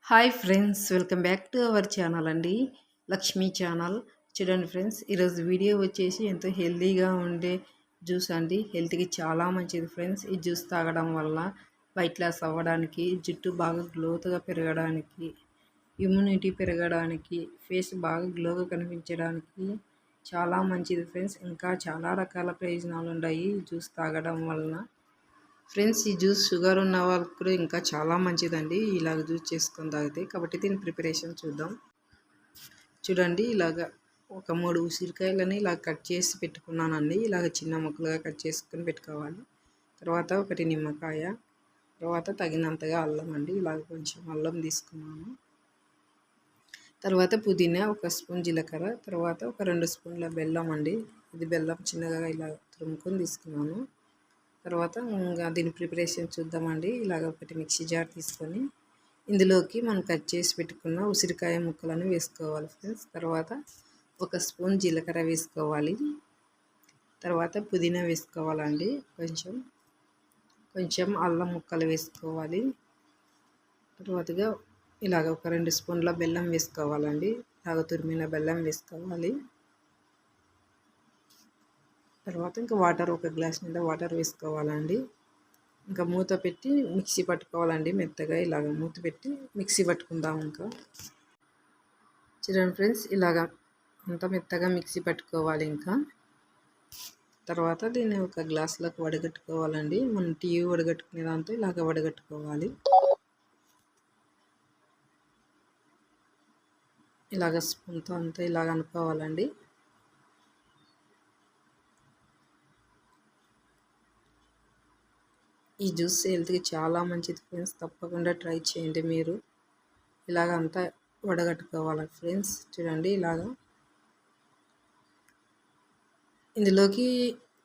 Hi friends, welcome back to our channel అండి, Lakshmi channel. చూడండి friends, ఈరోజు వీడియో వచ్చేసి ఎంతో హెల్తీగా ఉండే జ్యూస్ అండి. హెల్త్కి చాలా మంచిది ఫ్రెండ్స్. ఈ జ్యూస్ తాగడం వల్ల వెయిట్ లాస్ అవ్వడానికి, జుట్టు బాగా గ్లోత్గా పెరగడానికి, ఇమ్యూనిటీ పెరగడానికి, ఫేస్ బాగా గ్లోగా కనిపించడానికి చాలా మంచిది ఫ్రెండ్స్. ఇంకా చాలా రకాల ప్రయోజనాలు ఉన్నాయి ఈ జ్యూస్ తాగడం వలన. ఫ్రెండ్స్, ఈ జ్యూస్ షుగర్ ఉన్న వాళ్ళకి కూడా ఇంకా చాలా మంచిదండి ఇలాగ జ్యూస్ చేసుకొని తాగితే. కాబట్టి దీని ప్రిపరేషన్ చూద్దాం. చూడండి, ఇలాగ ఒక 3 ఉసిరికాయలని ఇలా కట్ చేసి పెట్టుకున్నానండి. ఇలాగ చిన్న ముక్కలుగా కట్ చేసుకొని పెట్టుకోవాలి. తర్వాత 1 నిమ్మకాయ, తర్వాత తగినంతగా అల్లం అండి. ఇలాగ కొంచెం అల్లం తీసుకున్నాను. తర్వాత పుదీనా, 1 స్పూన్ జీలకర్ర, తర్వాత ఒక 2 స్పూన్ల బెల్లం అండి. ఇది బెల్లం చిన్నగా ఇలా తురుముకొని తీసుకున్నాను. తర్వాత ఇంకా దీని ప్రిపరేషన్ చూద్దామండి. ఇలాగ ఒకటి మిక్సీ జార్ తీసుకొని ఇందులోకి మనం కట్ చేసి పెట్టుకున్న ఉసిరికాయ ముక్కలను వేసుకోవాలి ఫ్రెండ్స్. తర్వాత 1 స్పూన్ జీలకర్ర వేసుకోవాలి. తర్వాత పుదీనా వేసుకోవాలండి. కొంచెం అల్లం ముక్కలు వేసుకోవాలి. తర్వాతగా ఇలాగ ఒక 2 స్పూన్ల బెల్లం వేసుకోవాలండి. ఇలాగ తురిమిన బెల్లం వేసుకోవాలి. తర్వాత ఇంకా వాటర్, 1 గ్లాస్ నిండా వాటర్ వేసుకోవాలండి. ఇంకా మూత పెట్టి మిక్సీ పట్టుకోవాలండి మెత్తగా. ఇలాగ మూత పెట్టి మిక్సీ పట్టుకుందాం. ఇంకా చూడండి ఫ్రెండ్స్, ఇలాగ అంతా మెత్తగా మిక్సీ పట్టుకోవాలి. ఇంకా తర్వాత దీన్ని ఒక గ్లాసులోకి వడగట్టుకోవాలండి. మనం టీ వడగట్టుకునే దాంతో ఇలాగ వడగట్టుకోవాలి. ఇలాగ స్పూన్తో అంతా ఇలాగ అనుకోవాలండి. ఈ జ్యూస్ హెల్త్కి చాలా మంచిది ఫ్రెండ్స్. తప్పకుండా ట్రై చేయండి మీరు. ఇలాగ అంతా వడగట్టుకోవాలి ఫ్రెండ్స్. చూడండి, ఇలాగ ఇందులోకి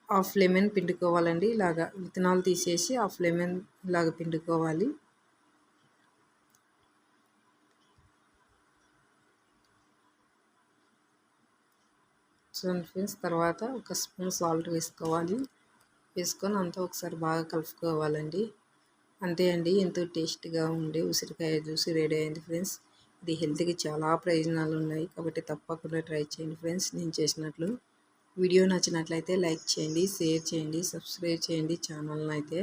హాఫ్ లెమన్ పిండుకోవాలండి. ఇలాగ విత్తనాలు తీసేసి హాఫ్ లెమన్ ఇలాగ పిండుకోవాలి. చూడండి ఫ్రెండ్స్, తర్వాత 1 స్పూన్ సాల్ట్ వేసుకోవాలి. వేసుకొని అంతా ఒకసారి బాగా కలుపుకోవాలండి. అంతే అండి, ఎంతో టేస్ట్గా ఉండే ఉసిరికాయ జ్యూస్ రెడీ అయింది ఫ్రెండ్స్. ఇది హెల్త్కి చాలా ప్రయోజనాలు ఉన్నాయి. కాబట్టి తప్పకుండా ట్రై చేయండి ఫ్రెండ్స్ నేను చేసినట్లు. వీడియో నచ్చినట్లయితే లైక్ చేయండి, షేర్ చేయండి, సబ్స్క్రైబ్ చేయండి ఛానల్ని అయితే.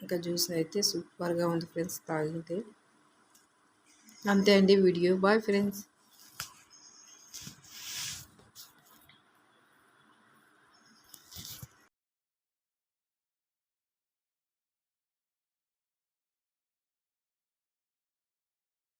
ఇంకా జ్యూస్ అయితే సూపర్గా ఉంది ఫ్రెండ్స్ తాగితే. అంతే అండి వీడియో. Bye friends.